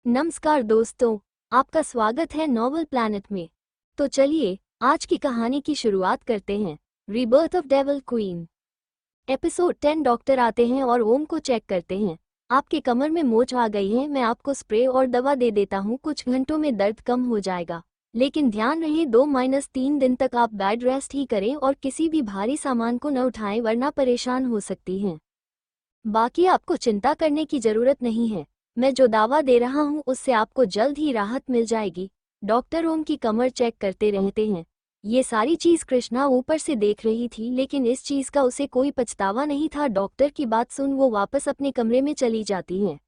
नमस्कार दोस्तों, आपका स्वागत है नॉवल प्लैनेट में। तो चलिए आज की कहानी की शुरुआत करते हैं। Rebirth of devil queen. Episode 10। Doctor आते हैं और ओम को चेक करते हैं। आपके कमर में मोच आ गई है, मैं आपको स्प्रे और दवा दे देता हूँ, कुछ घंटों में दर्द कम हो जाएगा। लेकिन ध्यान रहे 2-3 दिन तक आप बेड रेस्ट ही करें और किसी भी भारी सामान को न उठाएं वरना परेशान हो सकती हैं। बाकी आपको चिंता करने की जरूरत नहीं है, मैं जो दावा दे रहा हूँ उससे आपको जल्द ही राहत मिल जाएगी। डॉक्टर ओम की कमर चेक करते रहते हैं। ये सारी चीज कृष्णा ऊपर से देख रही थी, लेकिन इस चीज का उसे कोई पछतावा नहीं था। डॉक्टर की बात सुन वो वापस अपने कमरे में चली जाती हैं।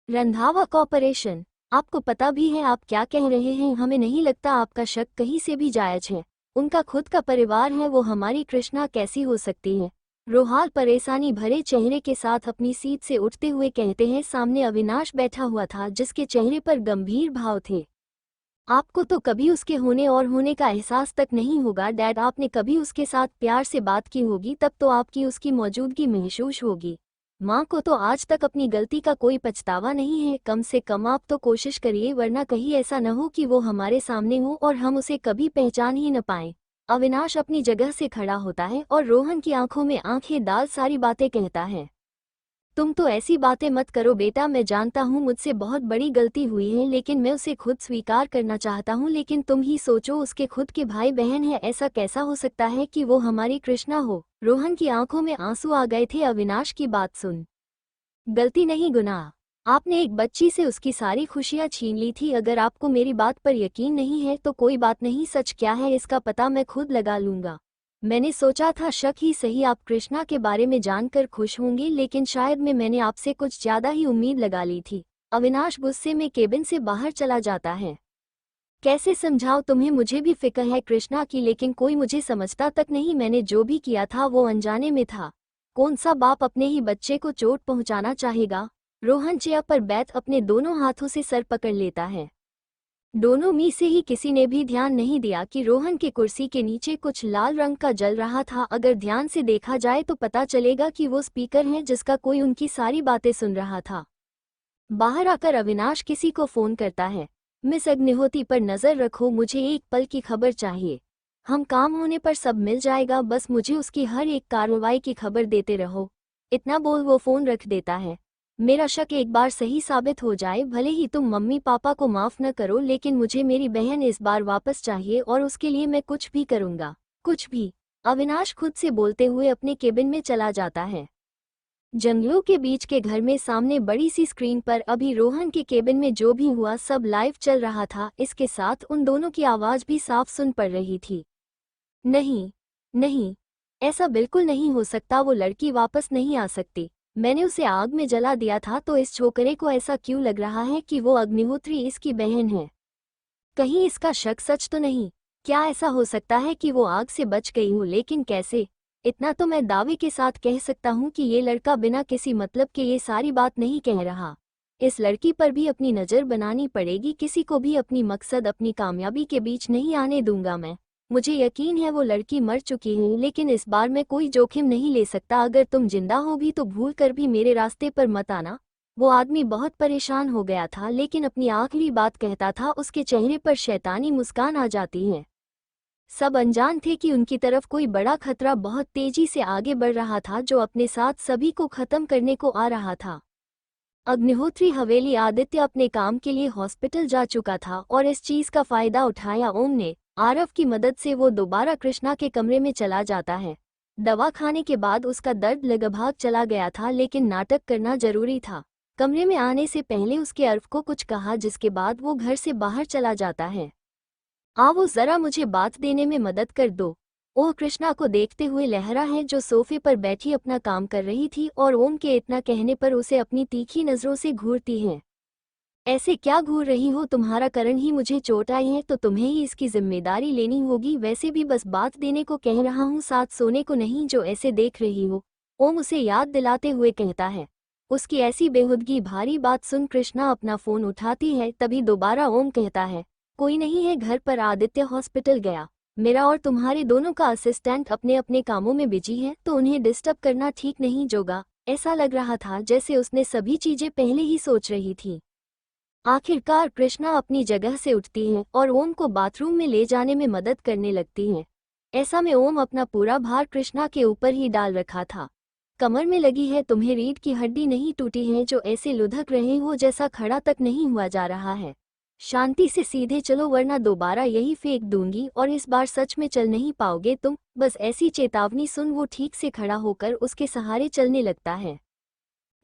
रंधावा कॉर्पोरेशन, आपको पता भी है आप क्या कह रहे हैं? हमें नहीं लगता आपका शक कहीं से भी जायज है। उनका खुद का परिवार है, वो हमारी कृष्णा कैसी हो सकती है? रोहाल परेशानी भरे चेहरे के साथ अपनी सीट से उठते हुए कहते हैं। सामने अविनाश बैठा हुआ था जिसके चेहरे पर गंभीर भाव थे। आपको तो कभी उसके होने और होने का एहसास तक नहीं होगा डैड, आपने कभी उसके साथ प्यार से बात की होगी तब तो आपकी उसकी मौजूदगी महसूस होगी। माँ को तो आज तक अपनी गलती का कोई पछतावा नहीं है। कम से कम आप तो कोशिश करिए, वरना कहीं ऐसा न हो कि वो हमारे सामने हो और हम उसे कभी पहचान ही न पाएं। अविनाश अपनी जगह से खड़ा होता है और रोहन की आंखों में आंखें डाल सारी बातें कहता है। तुम तो ऐसी बातें मत करो बेटा, मैं जानता हूँ मुझसे बहुत बड़ी गलती हुई है, लेकिन मैं उसे खुद स्वीकार करना चाहता हूँ। लेकिन तुम ही सोचो, उसके खुद के भाई बहन हैं, ऐसा कैसा हो सकता है कि वो हमारी कृष्णा हो? रोहन की आंखों में आंसू आ गए थे अविनाश की बात सुन। गलती नहीं गुनाह, आपने एक बच्ची से उसकी सारी खुशियां छीन ली थी। अगर आपको मेरी बात पर यकीन नहीं है तो कोई बात नहीं, सच क्या है इसका पता मैं खुद लगा लूंगा। मैंने सोचा था शक ही सही आप कृष्णा के बारे में जानकर खुश होंगे, लेकिन शायद मैंने आपसे कुछ ज्यादा ही उम्मीद लगा ली थी। अविनाश गुस्से में केबिन से बाहर चला जाता है। कैसे समझाओ तुम्हें, मुझे भी फिक्र है कृष्णा की, लेकिन कोई मुझे समझता तक नहीं। मैंने जो भी किया था वो अनजाने में था। कौन सा बाप अपने ही बच्चे को चोट पहुंचाना चाहेगा? रोहन चेयर पर बैठ अपने दोनों हाथों से सर पकड़ लेता है। दोनों में से ही किसी ने भी ध्यान नहीं दिया कि रोहन के कुर्सी के नीचे कुछ लाल रंग का जल रहा था। अगर ध्यान से देखा जाए तो पता चलेगा कि वो स्पीकर है जिसका कोई उनकी सारी बातें सुन रहा था। बाहर आकर अविनाश किसी को फोन करता है। मिस अग्निहोत्री पर नजर रखो, मुझे एक पल की खबर चाहिए। हम काम होने पर सब मिल जाएगा, बस मुझे उसकी हर एक कार्रवाई की खबर देते रहो। इतना बोल वो फोन रख देता है। मेरा शक एक बार सही साबित हो जाए, भले ही तुम मम्मी पापा को माफ न करो, लेकिन मुझे मेरी बहन इस बार वापस चाहिए और उसके लिए मैं कुछ भी करूंगा, कुछ भी। अविनाश खुद से बोलते हुए अपने केबिन में चला जाता है। जंगलों के बीच के घर में सामने बड़ी सी स्क्रीन पर अभी रोहन के केबिन में जो भी हुआ सब लाइव चल रहा था। इसके साथ उन दोनों की आवाज भी साफ सुन पड़ रही थी। नहीं, नहीं, ऐसा बिल्कुल नहीं हो सकता, वो लड़की वापस नहीं आ सकती। मैंने उसे आग में जला दिया था, तो इस छोकरे को ऐसा क्यों लग रहा है कि वो अग्निहोत्री इसकी बहन है? कहीं इसका शक सच तो नहीं? क्या ऐसा हो सकता है कि वो आग से बच गई हो, लेकिन कैसे? इतना तो मैं दावे के साथ कह सकता हूँ कि ये लड़का बिना किसी मतलब के ये सारी बात नहीं कह रहा। इस लड़की पर भी अपनी नज़र बनानी पड़ेगी, किसी को भी अपनी मकसद अपनी कामयाबी के बीच नहीं आने दूंगा मैं। मुझे यकीन है वो लड़की मर चुकी है, लेकिन इस बार मैं कोई जोखिम नहीं ले सकता। अगर तुम जिंदा हो भी तो भूल कर भी मेरे रास्ते पर मत आना। वो आदमी बहुत परेशान हो गया था, लेकिन अपनी आखिरी बात कहता था, उसके चेहरे पर शैतानी मुस्कान आ जाती है। सब अनजान थे कि उनकी तरफ कोई बड़ा खतरा बहुत तेजी से आगे बढ़ रहा था, जो अपने साथ सभी को खत्म करने को आ रहा था। अग्निहोत्री हवेली आदित्य अपने काम के लिए हॉस्पिटल जा चुका था और इस चीज का फायदा उठाया ओम ने। आरव की मदद से वो दोबारा कृष्णा के कमरे में चला जाता है। दवा खाने के बाद उसका दर्द लगभग चला गया था, लेकिन नाटक करना जरूरी था। कमरे में आने से पहले उसके अर्फ को कुछ कहा, जिसके बाद वो घर से बाहर चला जाता है। वो जरा मुझे बात देने में मदद कर दो। ओह कृष्णा को देखते हुए लहरा है जो सोफे पर बैठी अपना काम कर रही थी और ओम के इतना कहने पर उसे अपनी तीखी नजरों से घूरती है। ऐसे क्या घूर रही हो? तुम्हारा कारण ही मुझे चोट आई है, तो तुम्हें ही इसकी जिम्मेदारी लेनी होगी। वैसे भी बस बात देने को कह रहा हूँ, साथ सोने को नहीं, जो ऐसे देख रही हो। ओम उसे याद दिलाते हुए कहता है। उसकी ऐसी बेहुदगी भारी बात सुन कृष्णा अपना फोन उठाती है, तभी दोबारा ओम कहता है, कोई नहीं है घर पर, आदित्य हॉस्पिटल गया। मेरा और तुम्हारे दोनों का असिस्टेंट अपने अपने कामों में बिजी है, तो उन्हें डिस्टर्ब करना ठीक नहीं जोगा। ऐसा लग रहा था जैसे उसने सभी चीजें पहले ही सोच रही थी। आखिरकार कृष्णा अपनी जगह से उठती हैं और ओम को बाथरूम में ले जाने में मदद करने लगती हैं। ऐसा में ओम अपना पूरा भार कृष्णा के ऊपर ही डाल रखा था। कमर में लगी है तुम्हें रीढ़ की हड्डी नहीं टूटी है जो ऐसे लुढ़क रहे हो जैसा खड़ा तक नहीं हुआ जा रहा है। शांति से सीधे चलो वरना दोबारा यही फेंक दूंगी और इस बार सच में चल नहीं पाओगे तुम। बस ऐसी चेतावनी सुन वो ठीक से खड़ा होकर उसके सहारे चलने लगता है।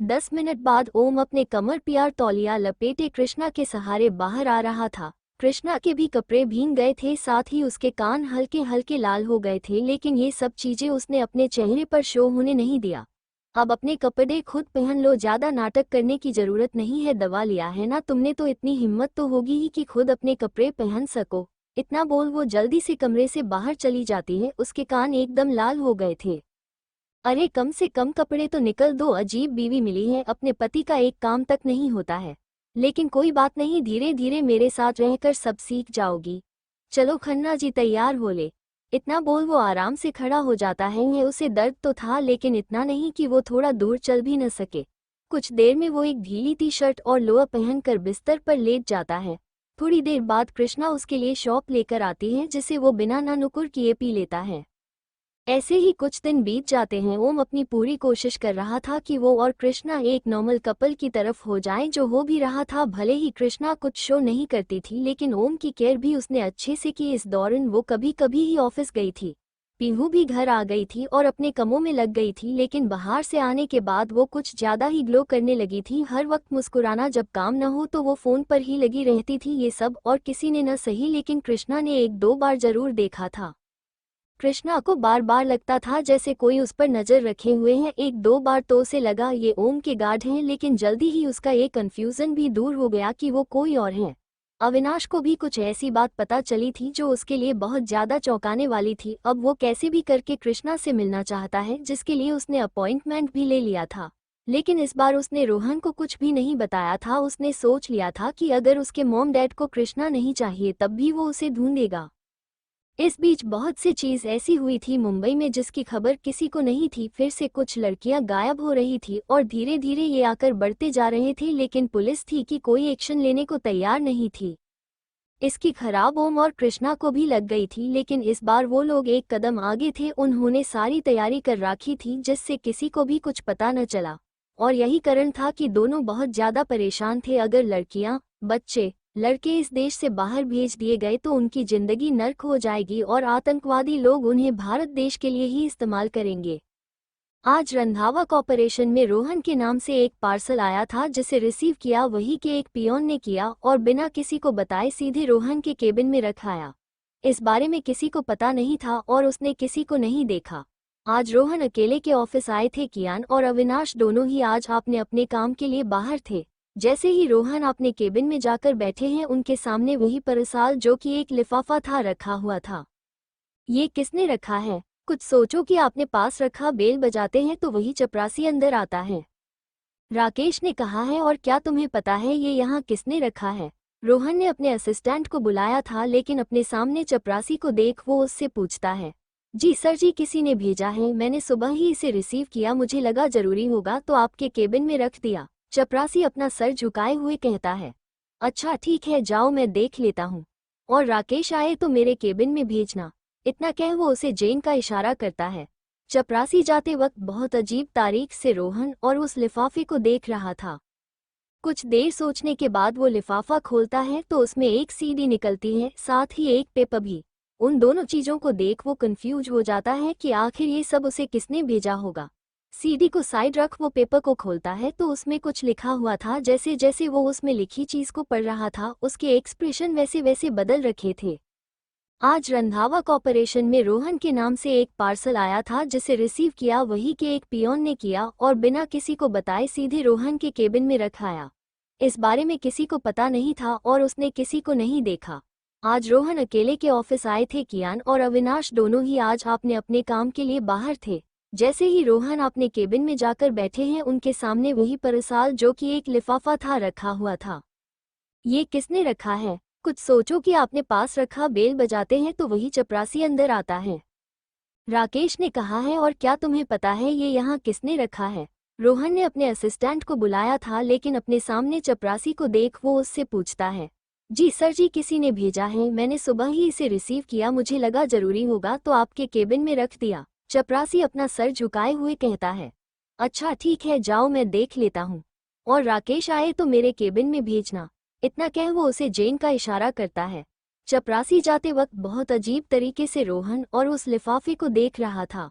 10 मिनट बाद ओम अपने कमर पियार तौलिया लपेटे कृष्णा के सहारे बाहर आ रहा था। कृष्णा के भी कपड़े भीग गए थे, साथ ही उसके कान हल्के हल्के लाल हो गए थे, लेकिन ये सब चीजें उसने अपने चेहरे पर शो होने नहीं दिया। अब अपने कपड़े खुद पहन लो, ज्यादा नाटक करने की जरूरत नहीं है। दवा लिया है ना तुमने तो इतनी हिम्मत तो होगी ही कि खुद अपने कपड़े पहन सको। इतना बोल वो जल्दी से कमरे से बाहर चली जाती है। उसके कान एकदम लाल हो गए थे। अरे कम से कम कपड़े तो निकल दो, अजीब बीवी मिली है, अपने पति का एक काम तक नहीं होता है। लेकिन कोई बात नहीं, धीरे धीरे मेरे साथ रहकर सब सीख जाओगी। चलो खन्ना जी तैयार हो ले। इतना बोल वो आराम से खड़ा हो जाता है। उसे दर्द तो था लेकिन इतना नहीं कि वो थोड़ा दूर चल भी न सके। कुछ देर में वो एक ढीली टी शर्ट और लोअर पहनकर बिस्तर पर लेट जाता है। थोड़ी देर बाद कृष्णा उसके लिए शॉप लेकर आती है जिसे वो बिना ना नुकुर किए पी लेता है। ऐसे ही कुछ दिन बीत जाते हैं। ओम अपनी पूरी कोशिश कर रहा था कि वो और कृष्णा एक नॉर्मल कपल की तरफ हो जाएं, जो हो भी रहा था। भले ही कृष्णा कुछ शो नहीं करती थी लेकिन ओम की केयर भी उसने अच्छे से की। इस दौरान वो कभी कभी ही ऑफिस गई थी। पीहू भी घर आ गई थी और अपने कामों में लग गई थी, लेकिन बाहर से आने के बाद वो कुछ ज्यादा ही ग्लो करने लगी थी। हर वक्त मुस्कुराना, जब काम न हो तो वो फोन पर ही लगी रहती थी। ये सब और किसी ने न सही लेकिन कृष्णा ने एक दो बार जरूर देखा था। कृष्णा को बार बार लगता था जैसे कोई उस पर नजर रखे हुए हैं। एक दो बार तो उसे लगा ये ओम के गार्ड हैं, लेकिन जल्दी ही उसका ये कंफ्यूजन भी दूर हो गया कि वो कोई और हैं। अविनाश को भी कुछ ऐसी बात पता चली थी जो उसके लिए बहुत ज्यादा चौंकाने वाली थी। अब वो कैसे भी करके कृष्णा से मिलना चाहता है, जिसके लिए उसने अपॉइंटमेंट भी ले लिया था। लेकिन इस बार उसने रोहन को कुछ भी नहीं बताया था। उसने सोच लिया था कि अगर उसके मॉम डैड को कृष्णा नहीं चाहिए तब भी वो उसे ढूंढेगा। इस बीच बहुत सी चीज ऐसी हुई थी मुंबई में जिसकी खबर किसी को नहीं थी। फिर से कुछ लड़कियां गायब हो रही थी और धीरे धीरे ये आकर बढ़ते जा रहे थे, लेकिन पुलिस थी कि कोई एक्शन लेने को तैयार नहीं थी। इसकी खराब ओम और कृष्णा को भी लग गई थी, लेकिन इस बार वो लोग एक कदम आगे थे। उन्होंने सारी तैयारी कर रखी थी जिससे किसी को भी कुछ पता न चला, और यही कारण था कि दोनों बहुत ज्यादा परेशान थे। अगर लड़कियां, बच्चे, लड़के इस देश से बाहर भेज दिए गए तो उनकी जिंदगी नर्क हो जाएगी और आतंकवादी लोग उन्हें भारत देश के लिए ही इस्तेमाल करेंगे। आज रंधावा कॉर्पोरेशन में रोहन के नाम से एक पार्सल आया था जिसे रिसीव किया वही के एक पियोन ने किया और बिना किसी को बताए सीधे रोहन के केबिन में रखाया। इस बारे में किसी को पता नहीं था और उसने किसी को नहीं देखा। आज रोहन अकेले के ऑफिस आए थे। कियान और अविनाश दोनों ही आज अपने अपने काम के लिए बाहर थे। जैसे ही रोहन अपने केबिन में जाकर बैठे हैं, उनके सामने वही पार्सल जो कि एक लिफाफा था रखा हुआ था। ये किसने रखा है? कुछ सोचो कि आपने पास रखा। बेल बजाते हैं तो वही चपरासी अंदर आता है। राकेश ने कहा है, और क्या तुम्हें पता है ये यहाँ किसने रखा है? रोहन ने अपने असिस्टेंट को बुलाया था, लेकिन अपने सामने चपरासी को देख वो उससे पूछता है, जी सर जी, किसी ने भेजा है, मैंने सुबह ही इसे रिसीव किया, मुझे लगा जरूरी होगा तो आपके केबिन में रख दिया। चपरासी अपना सर झुकाए हुए कहता है, अच्छा ठीक है, जाओ मैं देख लेता हूँ, और राकेश आए तो मेरे केबिन में भेजना। इतना कह वो उसे जेन का इशारा करता है। चपरासी जाते वक्त बहुत अजीब तारीख से रोहन और उस लिफाफे को देख रहा था। कुछ देर सोचने के बाद वो लिफाफा खोलता है तो उसमें एक सीडी निकलती है, साथ ही एक पेपर भी। उन दोनों चीजों को देख वो कंफ्यूज हो जाता है कि आखिर ये सब उसे किसने भेजा होगा। सीडी को साइड रख वो पेपर को खोलता है तो उसमें कुछ लिखा हुआ था। जैसे जैसे वो उसमें लिखी चीज को पढ़ रहा था उसके एक्सप्रेशन वैसे वैसे बदल रखे थे। आज रंधावा कॉर्पोरेशन में रोहन के नाम से एक पार्सल आया था जिसे रिसीव किया वही के एक पियोन ने किया और बिना किसी को बताए सीधे रोहन के केबिन में रखाया। इस बारे में किसी को पता नहीं था और उसने किसी को नहीं देखा। आज रोहन अकेले के ऑफिस आए थे। कियान और अविनाश दोनों ही आज अपने अपने काम के लिए बाहर थे। जैसे ही रोहन अपने केबिन में जाकर बैठे हैं, उनके सामने वही पार्सल जो कि एक लिफाफा था रखा हुआ था। ये किसने रखा है? कुछ सोचो कि आपने पास रखा। बेल बजाते हैं तो वही चपरासी अंदर आता है। राकेश ने कहा है, और क्या तुम्हें पता है ये यहाँ किसने रखा है? रोहन ने अपने असिस्टेंट को बुलाया था, लेकिन अपने सामने चपरासी को देख वो उससे पूछता है, जी सर जी, किसी ने भेजा है, मैंने सुबह ही इसे रिसीव किया, मुझे लगा जरूरी होगा तो आपके केबिन में रख दिया। चपरासी अपना सर झुकाए हुए कहता है, अच्छा ठीक है, जाओ मैं देख लेता हूँ, और राकेश आए तो मेरे केबिन में भेजना। इतना कह वो उसे जेन का इशारा करता है। चपरासी जाते वक्त बहुत अजीब तरीके से रोहन और उस लिफाफे को देख रहा था।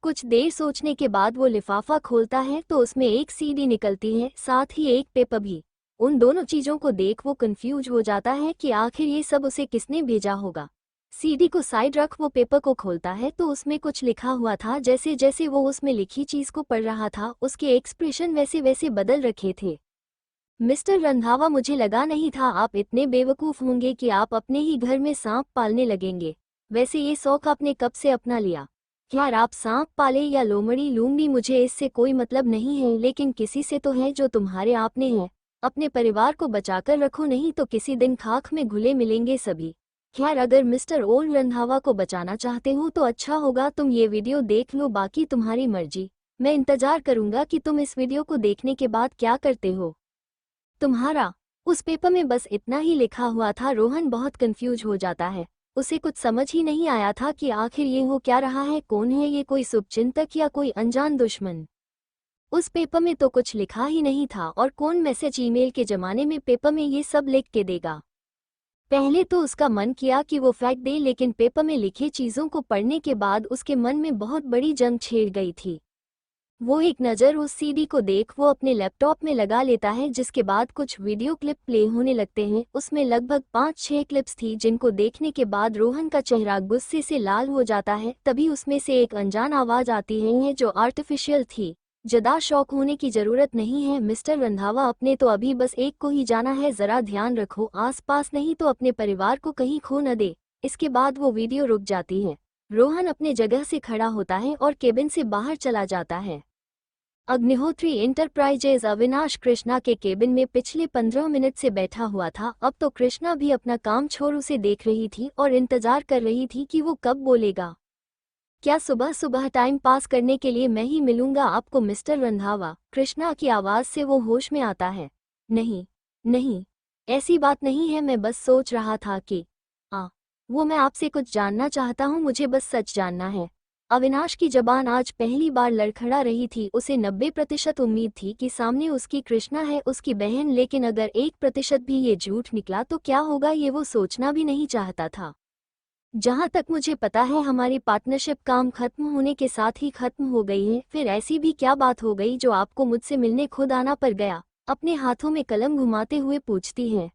कुछ देर सोचने के बाद वो लिफाफा खोलता है तो उसमें एक सीडी निकलती है, साथ ही एक पेपर भी। उन दोनों चीजों को देख वो कंफ्यूज हो जाता है कि आखिर ये सब उसे किसने भेजा होगा। सीडी को साइड रख वो पेपर को खोलता है तो उसमें कुछ लिखा हुआ था। जैसे जैसे वो उसमें लिखी चीज को पढ़ रहा था, उसके एक्सप्रेशन वैसे वैसे बदल रखे थे। मिस्टर रंधावा, मुझे लगा नहीं था आप इतने बेवकूफ होंगे कि आप अपने ही घर में सांप पालने लगेंगे। वैसे ये शौक आपने कब से अपना लिया? यार, आप सांप पाले या लोमड़ी लूंगी, मुझे इससे कोई मतलब नहीं है, लेकिन किसी से तो है जो तुम्हारे आपने है। अपने परिवार को बचाकर रखो, नहीं तो किसी दिन खाक में घुले मिलेंगे सभी। खैर, अगर मिस्टर ओल्ड रंधावा को बचाना चाहते हो तो अच्छा होगा तुम ये वीडियो देख लो, बाकी तुम्हारी मर्जी। मैं इंतजार करूंगा कि तुम इस वीडियो को देखने के बाद क्या करते हो। तुम्हारा। उस पेपर में बस इतना ही लिखा हुआ था। रोहन बहुत कंफ्यूज हो जाता है। उसे कुछ समझ ही नहीं आया था कि आखिर ये हो क्या रहा है, कौन है ये, कोई शुभचिंतक या कोई अनजान दुश्मन। उस पेपर में तो कुछ लिखा ही नहीं था, और कौन मैसेज ईमेल के जमाने में पेपर में ये सब लिख के देगा। पहले तो उसका मन किया कि वो फेंक दे, लेकिन पेपर में लिखे चीजों को पढ़ने के बाद उसके मन में बहुत बड़ी जंग छेड़ गई थी। वो एक नज़र उस सीडी को देख वो अपने लैपटॉप में लगा लेता है, जिसके बाद कुछ वीडियो क्लिप प्ले होने लगते हैं। उसमें लगभग 5-6 क्लिप्स थी, जिनको देखने के बाद रोहन का चेहरा गुस्से से लाल हो जाता है। तभी उसमें से एक अनजान आवाज आती है जो आर्टिफिशियल थी। ज्यादा शौक होने की जरूरत नहीं है मिस्टर रंधावा, अपने तो अभी बस एक को ही जाना है, जरा ध्यान रखो आसपास, नहीं तो अपने परिवार को कहीं खो न दे। इसके बाद वो वीडियो रुक जाती है। रोहन अपने जगह से खड़ा होता है और केबिन से बाहर चला जाता है। अग्निहोत्री इंटरप्राइजेज अविनाश कृष्णा के केबिन में पिछले 15 मिनट से बैठा हुआ था। अब तो कृष्णा भी अपना काम छोड़ उसे देख रही थी और इंतजार कर रही थी कि वो कब बोलेगा। क्या सुबह सुबह टाइम पास करने के लिए मैं ही मिलूंगा आपको मिस्टर रंधावा? कृष्णा की आवाज से वो होश में आता है। नहीं नहीं, ऐसी बात नहीं है, मैं बस सोच रहा था कि वो मैं आपसे कुछ जानना चाहता हूँ, मुझे बस सच जानना है। अविनाश की जबान आज पहली बार लड़खड़ा रही थी। उसे 90% उम्मीद थी कि सामने उसकी कृष्णा है, उसकी बहन, लेकिन अगर 1% भी ये झूठ निकला तो क्या होगा, ये वो सोचना भी नहीं चाहता था। जहां तक मुझे पता है हमारी पार्टनरशिप काम खत्म होने के साथ ही खत्म हो गई है। फिर ऐसी भी क्या बात हो गई जो आपको मुझसे मिलने खुद आना पड़ गया? अपने हाथों में कलम घुमाते हुए पूछती है।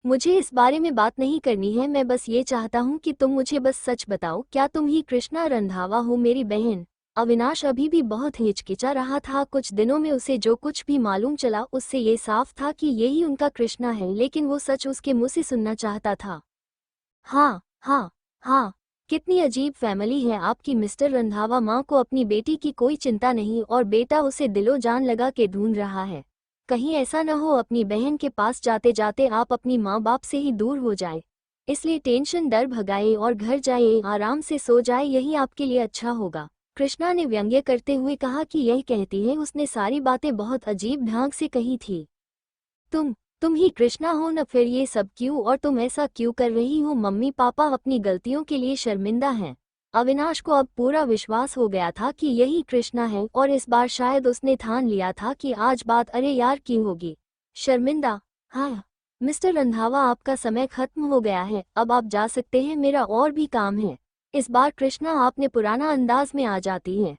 मुझे इस बारे में बात नहीं करनी है, मैं बस ये चाहता हूँ कि तुम मुझे बस सच बताओ, क्या तुम ही कृष्णा रंधावा हो, मेरी बहन? अविनाश अभी भी बहुत हिचकिचा रहा था। कुछ दिनों में उसे जो कुछ भी मालूम चला उससे ये साफ था कि यही उनका कृष्णा है, लेकिन वो सच उसके मुंह से सुनना चाहता था। हाँ हाँ हाँ, कितनी अजीब फैमिली है आपकी मिस्टर रंधावा। माँ को अपनी बेटी की कोई चिंता नहीं और बेटा उसे दिलो जान लगा के ढूंढ रहा है। कहीं ऐसा न हो अपनी बहन के पास जाते जाते आप अपनी माँ बाप से ही दूर हो जाए। इसलिए टेंशन डर भगाए और घर जाए, आराम से सो जाए, यही आपके लिए अच्छा होगा। कृष्णा ने व्यंग्य करते हुए कहा कि यही कहती है, उसने सारी बातें बहुत अजीब ढंग से कही थी। तुम ही कृष्णा हो न? फिर ये सब क्यों, और तुम ऐसा क्यों कर रही हो? मम्मी पापा अपनी गलतियों के लिए शर्मिंदा हैं। अविनाश को अब पूरा विश्वास हो गया था कि यही कृष्णा है, और इस बार शायद उसने ठान लिया था कि आज बात अरे यार की होगी। शर्मिंदा? हाँ मिस्टर रंधावा, आपका समय खत्म हो गया है, अब आप जा सकते हैं, मेरा और भी काम है। इस बार कृष्णा आपने पुराना अंदाज में आ जाती है।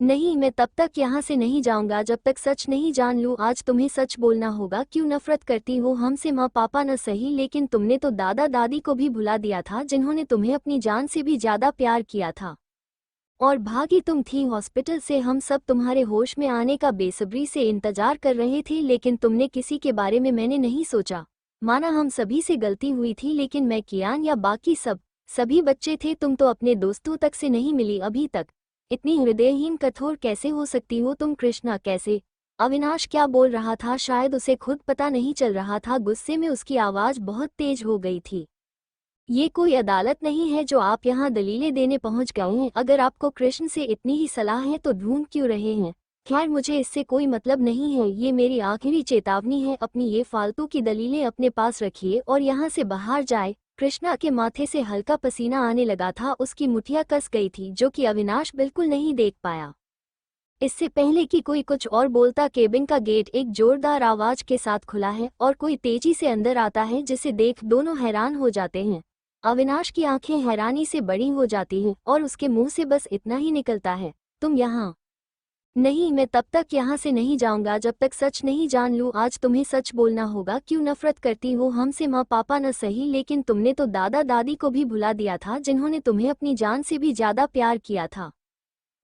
नहीं, मैं तब तक यहाँ से नहीं जाऊंगा जब तक सच नहीं जान लूँ। आज तुम्हें सच बोलना होगा। क्यों नफरत करती हो हमसे? माँ पापा न सही, लेकिन तुमने तो दादा दादी को भी भुला दिया था, जिन्होंने तुम्हें अपनी जान से भी ज्यादा प्यार किया था। और भागी तुम थी हॉस्पिटल से। हम सब तुम्हारे होश में आने का बेसब्री से इंतजार कर रहे थे, लेकिन तुमने किसी के बारे में मैंने नहीं सोचा। माना हम सभी से गलती हुई थी, लेकिन मैं, कियान या बाकी सभी बच्चे थे। तुम तो अपने दोस्तों तक से नहीं मिली अभी तक। इतनी हृदयहीन कठोर कैसे हो सकती हो तुम कृष्णा? कैसे? अविनाश क्या बोल रहा था शायद उसे खुद पता नहीं चल रहा था। गुस्से में उसकी आवाज बहुत तेज हो गई थी। ये कोई अदालत नहीं है जो आप यहाँ दलीलें देने पहुंच गए हैं। अगर आपको कृष्ण से इतनी ही सलाह है तो ढूंढ क्यों रहे हैं? खैर मुझे इससे कोई मतलब नहीं है, ये मेरी आखिरी चेतावनी है। अपनी ये फालतू की दलीलें अपने पास रखिए और यहाँ से बाहर जाए। कृष्णा के माथे से हल्का पसीना आने लगा था, उसकी मुठियाँ कस गई थी जो कि अविनाश बिल्कुल नहीं देख पाया। इससे पहले कि कोई कुछ और बोलता, केबिन का गेट एक जोरदार आवाज के साथ खुला है और कोई तेजी से अंदर आता है, जिसे देख दोनों हैरान हो जाते हैं। अविनाश की आंखें हैरानी से बड़ी हो जाती हैं और उसके मुंह से बस इतना ही निकलता है, तुम यहाँ? नहीं, मैं तब तक यहाँ से नहीं जाऊंगा जब तक सच नहीं जान लूँ। आज तुम्हें सच बोलना होगा। क्यों नफरत करती हो हमसे? माँ पापा न सही, लेकिन तुमने तो दादा दादी को भी भुला दिया था, जिन्होंने तुम्हें अपनी जान से भी ज्यादा प्यार किया था।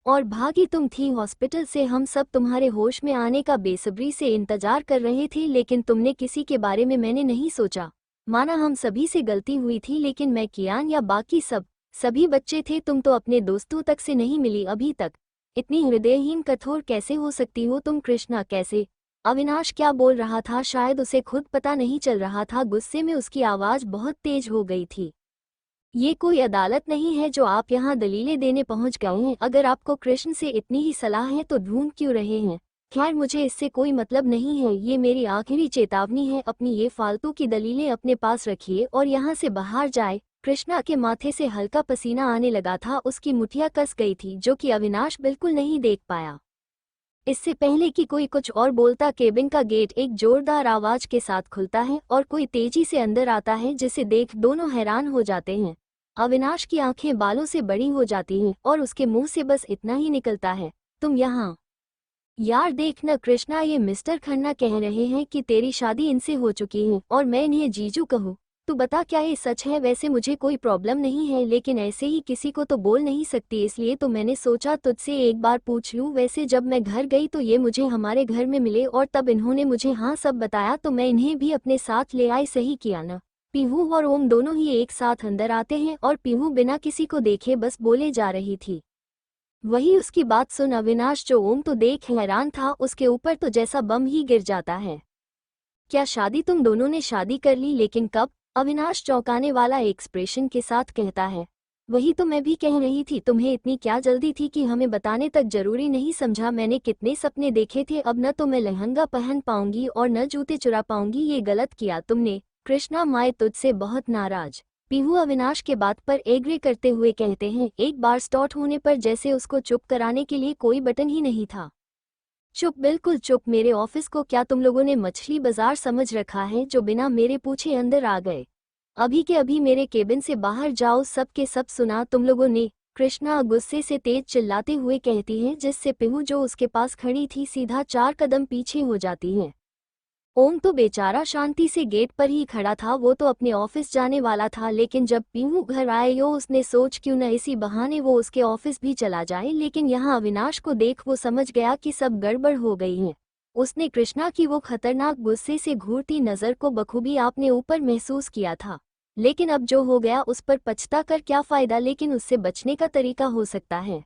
और भागी तुम थी हॉस्पिटल से। हम सब तुम्हारे होश में आने का बेसब्री से इंतजार कर रहे थे, लेकिन तुमने किसी के बारे में मैंने नहीं सोचा। माना हम सभी से गलती हुई थी, लेकिन मैं, कियान या बाकी सभी बच्चे थे। तुम तो अपने दोस्तों तक से नहीं मिली अभी तक। इतनी हृदयहीन कठोर कैसे हो सकती हो तुम? कृष्णा कैसे? अविनाश क्या बोल रहा था शायद उसे खुद पता नहीं चल रहा था। गुस्से में उसकी आवाज बहुत तेज हो गई थी। ये कोई अदालत नहीं है जो आप यहाँ दलीलें देने पहुँच गए हैं। अगर आपको कृष्ण से इतनी ही सलाह है तो ढूंढ क्यों रहे हैं? खैर मुझे इससे कोई मतलब नहीं है, ये मेरी आखिरी चेतावनी है। अपनी ये फालतू की दलीलें अपने पास रखिए और यहाँ से बाहर जाए। कृष्णा के माथे से हल्का पसीना आने लगा था, उसकी मुठियाँ कस गई थी जो कि अविनाश बिल्कुल नहीं देख पाया। इससे पहले कि कोई कुछ और बोलता, केबिन का गेट एक जोरदार आवाज के साथ खुलता है और कोई तेजी से अंदर आता है, जिसे देख दोनों हैरान हो जाते हैं। अविनाश की आंखें बालों से बड़ी हो जाती हैं और उसके मुंह से बस इतना ही निकलता है, तुम यहाँ? यार देख न कृष्णा, ये मिस्टर खन्ना कह रहे हैं कि तेरी शादी इनसे हो चुकी है और मैं इन्हें जीजू कहूँ। तू बता क्या ये सच है? वैसे मुझे कोई प्रॉब्लम नहीं है, लेकिन ऐसे ही किसी को तो बोल नहीं सकती, इसलिए तो मैंने सोचा तुझसे एक बार पूछ लूँ। वैसे जब मैं घर गई तो ये मुझे हमारे घर में मिले और तब इन्होंने मुझे हाँ सब बताया, तो मैं इन्हें भी अपने साथ ले आई। सही किया ना? पीहू और ओम दोनों ही एक साथ अंदर आते हैं और पीहू बिना किसी को देखे बस बोले जा रही थी। वही उसकी बात सुन अविनाश, जो ओम तो देख हैरान था, उसके ऊपर तो जैसा बम ही गिर जाता है। क्या शादी? तुम दोनों ने शादी कर ली? लेकिन कब? अविनाश चौंकाने वाला एक्सप्रेशन के साथ कहता है। वही तो मैं भी कह रही थी, तुम्हें इतनी क्या जल्दी थी कि हमें बताने तक जरूरी नहीं समझा? मैंने कितने सपने देखे थे, अब न तो मैं लहंगा पहन पाऊंगी और न जूते चुरा पाऊंगी। ये गलत किया तुमने। कृष्णा माए तुझसे बहुत नाराज। पीहू अविनाश के बात पर एग्री करते हुए कहते हैं। एक बार स्टार्ट होने पर जैसे उसको चुप कराने के लिए कोई बटन ही नहीं था। चुप, बिल्कुल चुप। मेरे ऑफिस को क्या तुम लोगों ने मछली बाजार समझ रखा है, जो बिना मेरे पूछे अंदर आ गए? अभी के अभी मेरे केबिन से बाहर जाओ। सब के सब सुना तुम लोगों ने? कृष्णा गुस्से से तेज चिल्लाते हुए कहती है, जिससे पीहू जो उसके पास खड़ी थी सीधा 4 कदम पीछे हो जाती है। ओम तो बेचारा शांति से गेट पर ही खड़ा था, वो तो अपने ऑफिस जाने वाला था, लेकिन जब पीहू घर आए यो उसने सोच क्यों न इसी बहाने वो उसके ऑफिस भी चला जाए, लेकिन यहाँ अविनाश को देख वो समझ गया कि सब गड़बड़ हो गई है। उसने कृष्णा की वो खतरनाक गुस्से से घूरती नजर को बखूबी आपने ऊपर महसूस किया था, लेकिन अब जो हो गया उस पर पछता कर क्या फायदा? लेकिन उससे बचने का तरीका हो सकता है।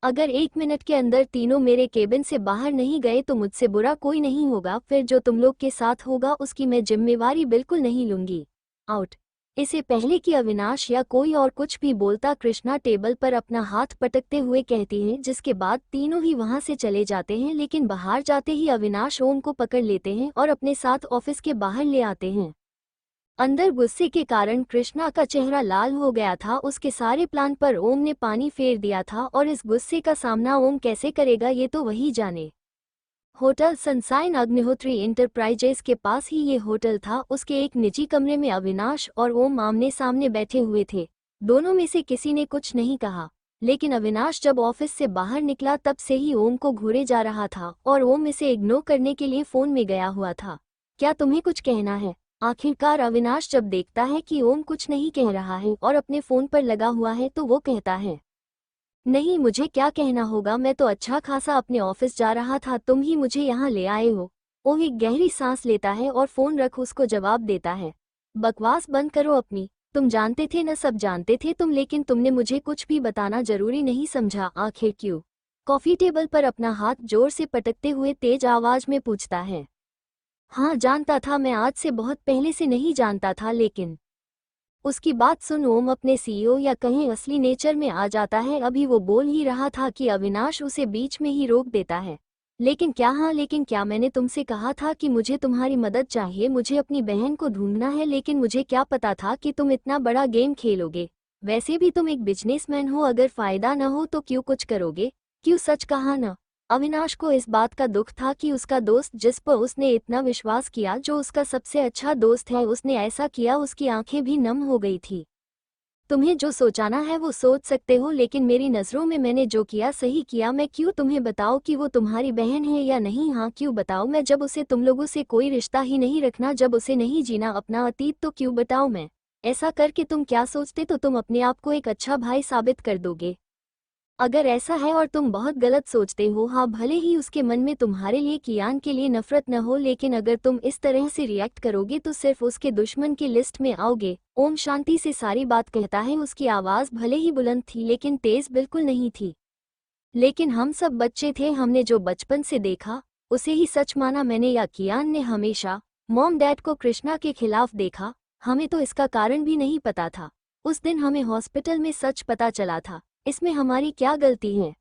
अगर 1 मिनट के अंदर तीनों मेरे केबिन से बाहर नहीं गए तो मुझसे बुरा कोई नहीं होगा, फिर जो तुम लोग के साथ होगा उसकी मैं जिम्मेवारी बिल्कुल नहीं लूंगी। आउट। इससे पहले कि अविनाश या कोई और कुछ भी बोलता, कृष्णा टेबल पर अपना हाथ पटकते हुए कहती है, जिसके बाद तीनों ही वहां से चले जाते हैं। लेकिन बाहर जाते ही अविनाश ओम को पकड़ लेते हैं और अपने साथ ऑफिस के बाहर ले आते हैं। अंदर गुस्से के कारण कृष्णा का चेहरा लाल हो गया था। उसके सारे प्लान पर ओम ने पानी फेर दिया था और इस गुस्से का सामना ओम कैसे करेगा ये तो वही जाने। होटल सनसाइन अग्निहोत्री इंटरप्राइजेस के पास ही ये होटल था। उसके एक निजी कमरे में अविनाश और ओम आमने सामने बैठे हुए थे। दोनों में से किसी ने कुछ नहीं कहा, लेकिन अविनाश जब ऑफिस से बाहर निकला तब से ही ओम को घूरे जा रहा था और ओम इसे इग्नोर करने के लिए फोन में गया हुआ था। क्या तुम्हें कुछ कहना है? आखिरकार अविनाश जब देखता है कि ओम कुछ नहीं कह रहा है और अपने फोन पर लगा हुआ है तो वो कहता है, नहीं मुझे क्या कहना होगा, मैं तो अच्छा खासा अपने ऑफिस जा रहा था, तुम ही मुझे यहाँ ले आए हो। ओम एक गहरी सांस लेता है और फोन रख उसको जवाब देता है, बकवास बंद करो अपनी। तुम जानते थे न, सब जानते थे तुम, लेकिन तुमने मुझे कुछ भी बताना जरूरी नहीं समझा। आखिर क्यों? कॉफी टेबल पर अपना हाथ जोर से पटकते हुए तेज आवाज में पूछता है। हाँ जानता था मैं, आज से बहुत पहले से नहीं जानता था, लेकिन उसकी बात सुन ओम अपने सीईओ या कहीं असली नेचर में आ जाता है। अभी वो बोल ही रहा था कि अविनाश उसे बीच में ही रोक देता है। लेकिन क्या? हाँ लेकिन क्या? मैंने तुमसे कहा था कि मुझे तुम्हारी मदद चाहिए, मुझे अपनी बहन को ढूंढना है। लेकिन मुझे क्या पता था कि तुम इतना बड़ा गेम खेलोगे। वैसे भी तुम एक बिजनेसमैन हो, अगर फायदा न हो तो क्यों कुछ करोगे? क्यों? सच कहा न? अविनाश को इस बात का दुख था कि उसका दोस्त जिस पर उसने इतना विश्वास किया, जो उसका सबसे अच्छा दोस्त है, उसने ऐसा किया। उसकी आंखें भी नम हो गई थी। तुम्हें जो सोचाना है वो सोच सकते हो, लेकिन मेरी नज़रों में मैंने जो किया सही किया। मैं क्यों तुम्हें बताऊं कि वो तुम्हारी बहन है या नहीं? हाँ क्यों बताऊं मैं, जब उसे तुम लोगों से कोई रिश्ता ही नहीं रखना, जब उसे नहीं जीना अपना अतीत, तो क्यों बताऊं मैं? ऐसा करके तुम क्या सोचते? तो तुम अपने आप को एक अच्छा भाई साबित कर दोगे। अगर ऐसा है और तुम बहुत गलत सोचते हो, हाँ भले ही उसके मन में तुम्हारे लिए कियान के लिए नफरत न हो, लेकिन अगर तुम इस तरह से रिएक्ट करोगे तो सिर्फ उसके दुश्मन की लिस्ट में आओगे। ओम शांति से सारी बात कहता है। उसकी आवाज़ भले ही बुलंद थी लेकिन तेज बिल्कुल नहीं थी। लेकिन हम सब बच्चे थे, हमने जो बचपन से देखा उसे ही सच माना। मैंने या कियान ने हमेशा मॉम डैड को कृष्णा के खिलाफ देखा। हमें तो इसका कारण भी नहीं पता था। उस दिन हमें हॉस्पिटल में सच पता चला था। इसमें हमारी क्या गलती है?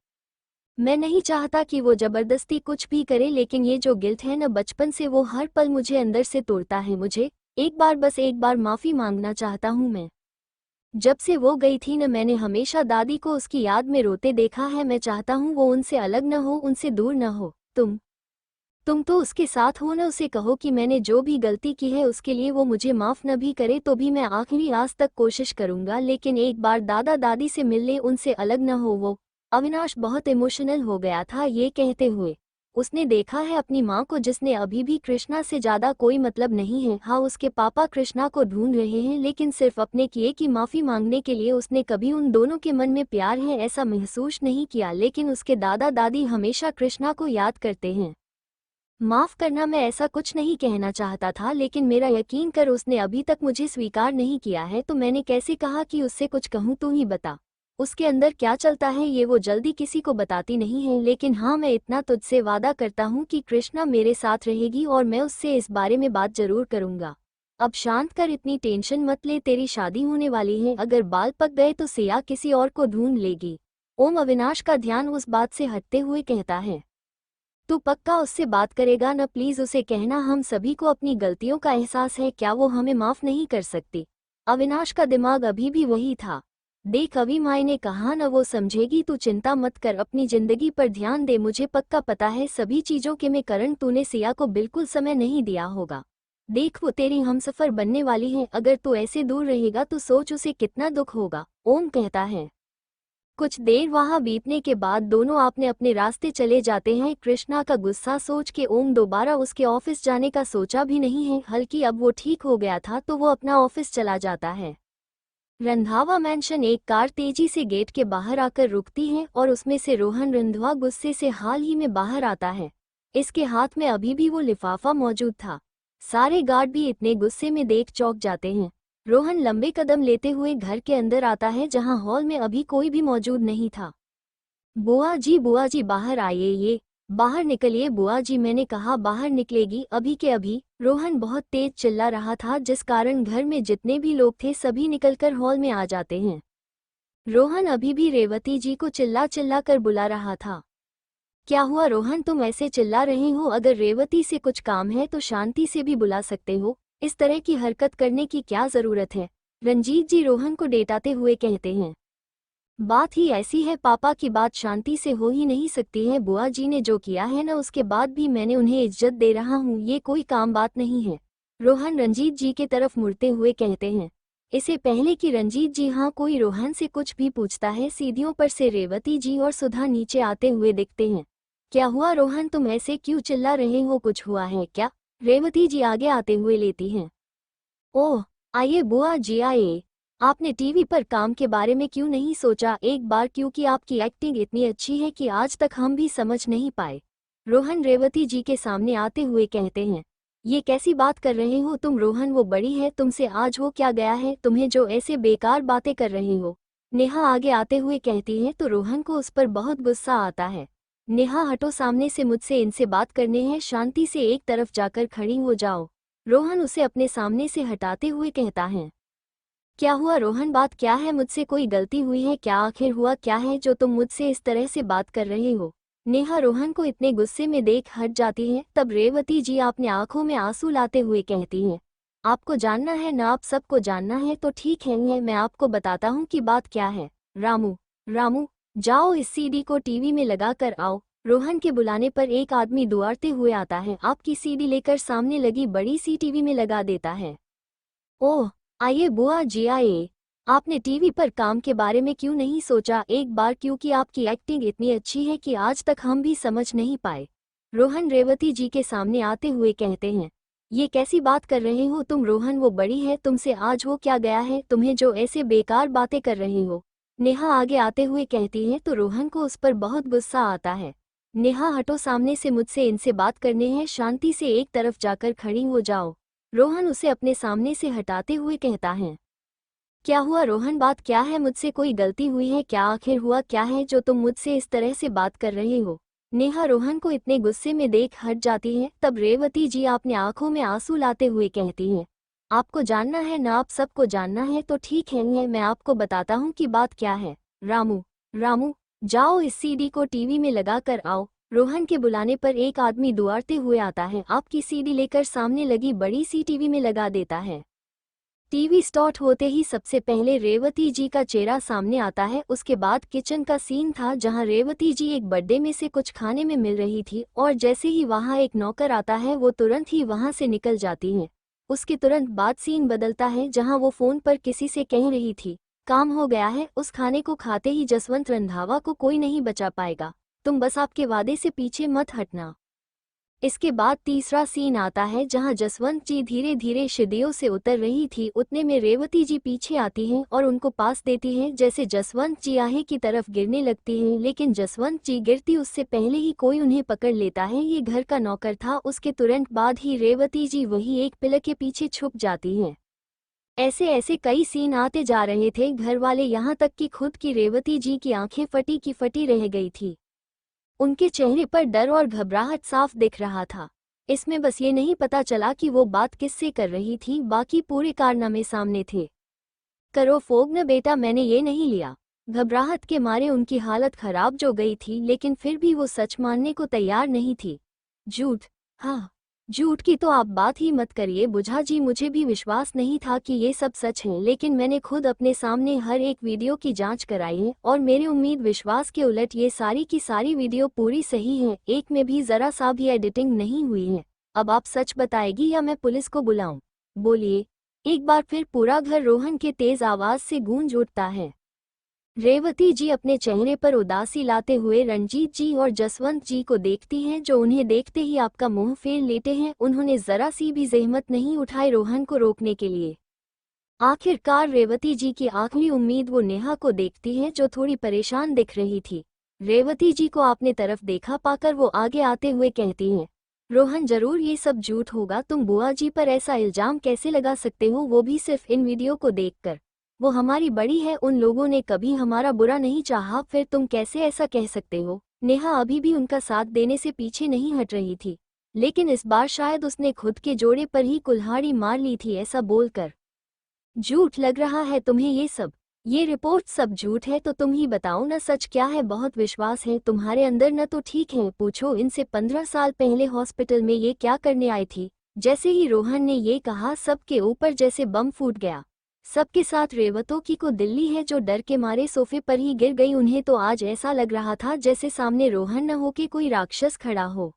मैं नहीं चाहता कि वो जबरदस्ती कुछ भी करे, लेकिन ये जो गिल्ट है न, बचपन से वो हर पल मुझे अंदर से तोड़ता है। मुझे एक बार, बस एक बार माफ़ी मांगना चाहता हूँ मैं। जब से वो गई थी न, मैंने हमेशा दादी को उसकी याद में रोते देखा है। मैं चाहता हूँ वो उनसे अलग न हो, उनसे दूर न हो। तुम तो उसके साथ हो न, उसे कहो कि मैंने जो भी गलती की है उसके लिए वो मुझे माफ़ न भी करे तो भी मैं आखिरी आज तक कोशिश करूँगा, लेकिन एक बार दादा दादी से मिल ले, उनसे अलग न हो वो। अविनाश बहुत इमोशनल हो गया था ये कहते हुए। उसने देखा है अपनी माँ को, जिसने अभी भी कृष्णा से ज़्यादा कोई मतलब नहीं है। हाँ उसके पापा कृष्णा को ढूंढ रहे हैं, लेकिन सिर्फ अपने किए की माफ़ी मांगने के लिए। उसने कभी उन दोनों के मन में प्यार है ऐसा महसूस नहीं किया, लेकिन उसके दादा दादी हमेशा कृष्णा को याद करते हैं। माफ़ करना, मैं ऐसा कुछ नहीं कहना चाहता था, लेकिन मेरा यकीन कर, उसने अभी तक मुझे स्वीकार नहीं किया है, तो मैंने कैसे कहा कि उससे कुछ कहूँ? तू ही बता उसके अंदर क्या चलता है। ये वो जल्दी किसी को बताती नहीं है, लेकिन हाँ मैं इतना तुझसे वादा करता हूँ कि कृष्णा मेरे साथ रहेगी और मैं उससे इस बारे में बात जरूर करूँगा। अब शांत कर, इतनी टेंशन मत ले, तेरी शादी होने वाली है। अगर बाल पक गए तो सिया किसी और को ढूंढ लेगी। ओम अविनाश का ध्यान उस बात से हटते हुए कहता है। तू पक्का उससे बात करेगा न? प्लीज उसे कहना हम सभी को अपनी गलतियों का एहसास है। क्या वो हमें माफ नहीं कर सकती? अविनाश का दिमाग अभी भी वही था। देख अभी माई ने कहा न, वो समझेगी, तू चिंता मत कर, अपनी जिंदगी पर ध्यान दे। मुझे पक्का पता है सभी चीजों के में करण तूने सिया को बिल्कुल समय नहीं दिया होगा। देख वो तेरी हमसफर बनने वाली है, अगर तू ऐसे दूर रहेगा तो सोच उसे कितना दुख होगा। ओम कहता है। कुछ देर वहां बीतने के बाद दोनों अपने अपने रास्ते चले जाते हैं। कृष्णा का गुस्सा सोच के ओम दोबारा उसके ऑफिस जाने का सोचा भी नहीं है। हल्की अब वो ठीक हो गया था तो वो अपना ऑफिस चला जाता है। रंधावा मैंशन। एक कार तेजी से गेट के बाहर आकर रुकती है और उसमें से रोहन रंधवा गुस्से से हाल ही में बाहर आता है। इसके हाथ में अभी भी वो लिफाफा मौजूद था। सारे गार्ड भी इतने गुस्से में देख चौंक जाते हैं। रोहन लंबे कदम लेते हुए घर के अंदर आता है, जहां हॉल में अभी कोई भी मौजूद नहीं था। बुआ जी बाहर आइए, ये बाहर निकलिए बुआ जी, मैंने कहा बाहर निकलेगी अभी के अभी। रोहन बहुत तेज चिल्ला रहा था, जिस कारण घर में जितने भी लोग थे सभी निकलकर हॉल में आ जाते हैं। रोहन अभी भी रेवती जी को चिल्ला चिल्ला कर बुला रहा था। क्या हुआ रोहन, तुम ऐसे चिल्ला रहे हो? अगर रेवती से कुछ काम है तो शांति से भी बुला सकते हो, इस तरह की हरकत करने की क्या जरूरत है? रंजीत जी रोहन को डेटाते हुए कहते हैं। बात ही ऐसी है, पापा की बात शांति से हो ही नहीं सकती है। बुआ जी ने जो किया है ना, उसके बाद भी मैंने उन्हें इज्जत दे रहा हूँ, ये कोई काम बात नहीं है। रोहन रंजीत जी के तरफ मुड़ते हुए कहते हैं। इससे पहले कि रंजीत जी हाँ कोई रोहन से कुछ भी पूछता है, सीढ़ियों पर से रेवती जी और सुधा नीचे आते हुए दिखते हैं। क्या हुआ रोहन, तुम ऐसे क्यों चिल्ला रहे हो? कुछ हुआ है क्या? रेवती जी आगे आते हुए लेती हैं। ओह आइए बुआ जी आइए। आपने टीवी पर काम के बारे में क्यों नहीं सोचा एक बार, क्योंकि आपकी एक्टिंग इतनी अच्छी है कि आज तक हम भी समझ नहीं पाए। रोहन रेवती जी के सामने आते हुए कहते हैं। ये कैसी बात कर रहे हो तुम रोहन, वो बड़ी है, तुमसे आज हो क्या गया है तुम्हें जो ऐसे बेकार बातें कर रहे हो? नेहा आगे आते हुए कहती है तो रोहन को उस पर बहुत गुस्सा आता है। नेहा हटो सामने से, मुझसे इनसे बात करने हैं, शांति से एक तरफ जाकर खड़ी हो जाओ। रोहन उसे अपने सामने से हटाते हुए कहता है। क्या हुआ रोहन, बात क्या है? मुझसे कोई गलती हुई है क्या? आखिर हुआ क्या है जो तुम मुझसे इस तरह से बात कर रहे हो? नेहा रोहन को इतने गुस्से में देख हट जाती है। तब रेवती जी अपने आंखों में आंसू लाते हुए कहती हैं, आपको जानना है ना? आप सबको जानना है तो ठीक है, मैं आपको बताता हूँ कि बात क्या है। रामू, रामू, जाओ इस सीडी को टीवी में लगा कर आओ। रोहन के बुलाने पर एक आदमी दुआरते हुए आता है, आपकी सीडी लेकर सामने लगी बड़ी सी टीवी में लगा देता है। ओह, आइए बुआ जी आइए। आपने टीवी पर काम के बारे में क्यों नहीं सोचा एक बार, क्योंकि आपकी एक्टिंग इतनी अच्छी है कि आज तक हम भी समझ नहीं पाए। रोहन रेवती जी के सामने आते हुए कहते हैं, ये कैसी बात कर रहे हो तुम रोहन? वो बड़ी है, तुमसे आज हो क्या गया है तुम्हें जो ऐसे बेकार बातें कर रहे हो? नेहा आगे आते हुए कहती है तो रोहन को उस पर बहुत गुस्सा आता है। नेहा हटो सामने से, मुझसे इनसे बात करने हैं, शांति से एक तरफ जाकर खड़ी हो जाओ। रोहन उसे अपने सामने से हटाते हुए कहता है, क्या हुआ रोहन, बात क्या है? मुझसे कोई गलती हुई है क्या? आखिर हुआ क्या है जो तुम मुझसे इस तरह से बात कर रहे हो? नेहा रोहन को इतने गुस्से में देख हट जाती है। तब रेवती जी अपने आंखों में आंसू लाते हुए कहती हैं, आपको जानना है ना? आप सबको जानना है तो ठीक है, मैं आपको बताता हूँ कि बात क्या है। रामू, रामू, जाओ इस सीडी को टीवी में लगा कर आओ। रोहन के बुलाने पर एक आदमी दुआरते हुए आता है, आपकी सीडी लेकर सामने लगी बड़ी सी टीवी में लगा देता है। टीवी स्टार्ट होते ही सबसे पहले रेवती जी का चेहरा सामने आता है। उसके बाद किचन का सीन था जहां रेवती जी एक बर्थडे में से कुछ खाने में मिल रही थी और जैसे ही वहां एक नौकर आता है वो तुरंत ही वहां से निकल जाती हैं। उसके तुरंत बाद सीन बदलता है जहां वो फोन पर किसी से कह रही थी, काम हो गया है, उस खाने को खाते ही जसवंत रंधावा को कोई नहीं बचा पाएगा, तुम बस आपके वादे से पीछे मत हटना। इसके बाद तीसरा सीन आता है जहां जसवंत जी धीरे धीरे सीढ़ियों से उतर रही थी। उतने में रेवती जी पीछे आती हैं और उनको पास देती हैं। जैसे जसवंत जी आगे की तरफ गिरने लगती हैं, लेकिन जसवंत जी गिरती उससे पहले ही कोई उन्हें पकड़ लेता है। ये घर का नौकर था। उसके तुरंत बाद ही रेवती जी वही एक पिलर के पीछे छुप जाती हैं। ऐसे ऐसे कई सीन आते जा रहे थे घर वाले, यहाँ तक कि खुद की रेवती जी की आंखें फटी की फटी रह गई थी। उनके चेहरे पर डर और घबराहट साफ दिख रहा था। इसमें बस ये नहीं पता चला कि वो बात किससे कर रही थी, बाकी पूरे कारनामे सामने थे। करो फोग न बेटा, मैंने ये नहीं लिया। घबराहट के मारे उनकी हालत खराब जो गई थी, लेकिन फिर भी वो सच मानने को तैयार नहीं थी। झूठ, हाँ, झूठ की तो आप बात ही मत करिए बुझा जी, मुझे भी विश्वास नहीं था कि ये सब सच है, लेकिन मैंने खुद अपने सामने हर एक वीडियो की जांच कराई है और मेरे उम्मीद विश्वास के उलट ये सारी की सारी वीडियो पूरी सही है, एक में भी जरा सा भी एडिटिंग नहीं हुई है। अब आप सच बताएगी या मैं पुलिस को बुलाऊं? बोलिए। एक बार फिर पूरा घर रोहन के तेज आवाज से गूंज उठता है। रेवती जी अपने चेहरे पर उदासी लाते हुए रंजीत जी और जसवंत जी को देखती हैं, जो उन्हें देखते ही आपका मुंह फेर लेते हैं। उन्होंने जरा सी भी जहमत नहीं उठाई रोहन को रोकने के लिए। आखिरकार रेवती जी की आखिरी उम्मीद वो नेहा को देखती है, जो थोड़ी परेशान दिख रही थी। रेवती जी को अपने तरफ देखा पाकर वो आगे आते हुए कहती हैं, रोहन जरूर ये सब झूठ होगा, तुम बुआ जी पर ऐसा इल्जाम कैसे लगा सकते हो, वो भी सिर्फ इन वीडियो को देखकर। वो हमारी बड़ी है, उन लोगों ने कभी हमारा बुरा नहीं चाहा, फिर तुम कैसे ऐसा कह सकते हो? नेहा अभी भी उनका साथ देने से पीछे नहीं हट रही थी, लेकिन इस बार शायद उसने खुद के जोड़े पर ही कुल्हाड़ी मार ली थी ऐसा बोलकर। झूठ लग रहा है तुम्हें ये सब? ये रिपोर्ट सब झूठ है तो तुम ही बताओ ना, सच क्या है? बहुत विश्वास है तुम्हारे अंदर न, तो ठीक है, पूछो इनसे 15 साल पहले हॉस्पिटल में ये क्या करने आई थी? जैसे ही रोहन ने ये कहा सबके ऊपर जैसे बम फूट गया। सबके साथ रेवतों की को दिल्ली है, जो डर के मारे सोफे पर ही गिर गई। उन्हें तो आज ऐसा लग रहा था जैसे सामने रोहन न हो के कोई राक्षस खड़ा हो।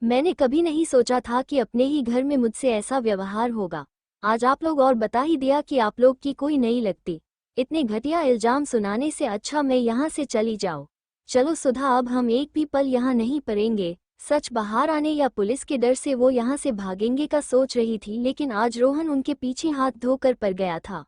मैंने कभी नहीं सोचा था कि अपने ही घर में मुझसे ऐसा व्यवहार होगा। आज आप लोग और बता ही दिया कि आप लोग की कोई नहीं लगती। इतने घटिया इल्जाम सुनाने से अच्छा मैं यहाँ से चली जाऊँ। चलो सुधा, अब हम एक भी पल यहाँ नहीं पड़ेंगे। सच बाहर आने या पुलिस के डर से वो यहाँ से भागेंगे का सोच रही थी, लेकिन आज रोहन उनके पीछे हाथ धोकर पड़ गया था।